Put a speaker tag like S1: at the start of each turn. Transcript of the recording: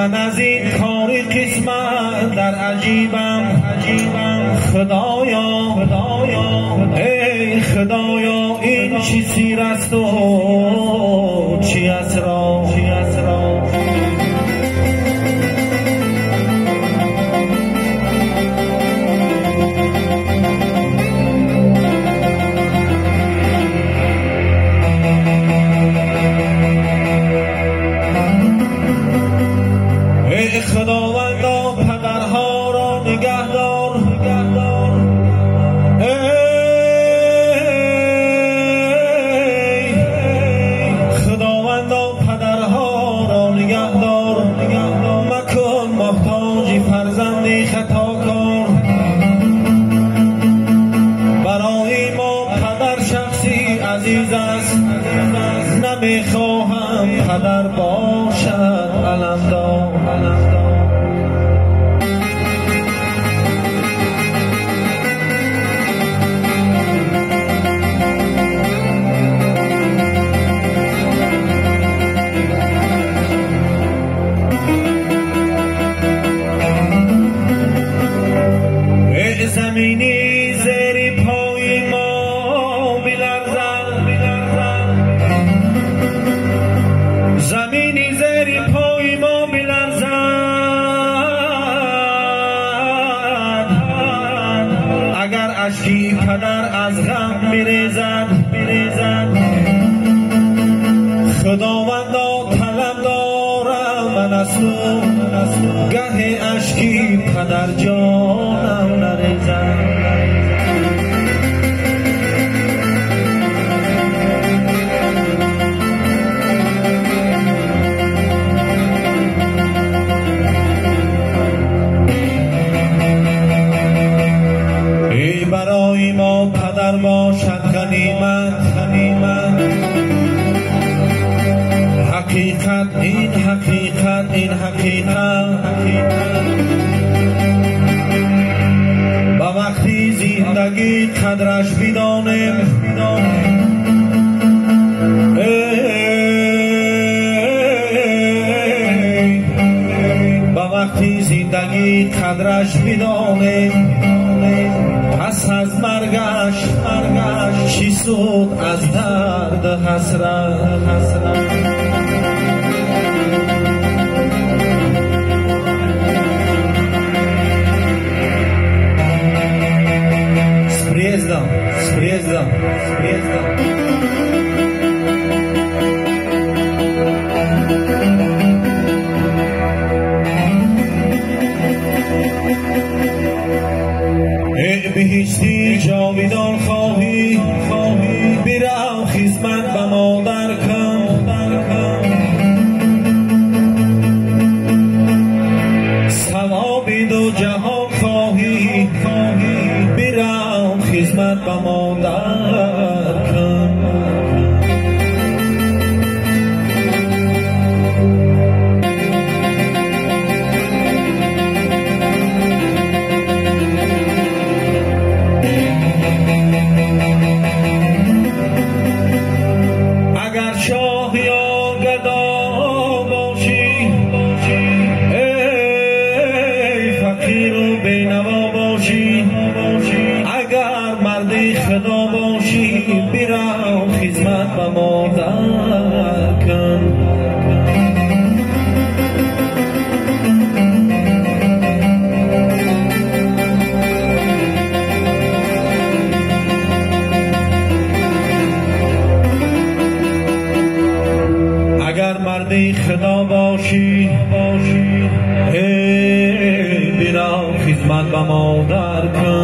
S1: من از این کاری قسمت در عجیبم خدایا ای خدایا این چی سیر است و چی اسرار خداوندا پدرها را نگهدار خداوندا پدرها را نگهدار مکن محتاجی فرزندی خطاکار برای ما پدر شخصی عزیز است نمیخواهم پدر باشد علمدار زمینی زیر پای ما بلرزد زمینی زیر پای ما بلرزد اگر اشکی پدر از غم میریزد خداوندا طلب دارم من از تو گه اشکی پدر جانم نریزد ای برای ما پدر باشد غنیمت حقیقت این حقیقت با وقتی زندگی قدرش بدانیم با وقتی زندگی قدرش بدانیم پس از مرگش چی سود از درد حسرت Sprijezdam. ای بهشتی جاویدان خواهی برم خدمت به مادر کن ثواب دو جهان خواهی برم خدمت به مادر کن اگر شاه یا گدا باشی ای فقیر و بینوا باشی اگر مردی خدا باشی برو خدمت به مادر کن اگر مردی خدا باشی ای برو خدمت به مادر کن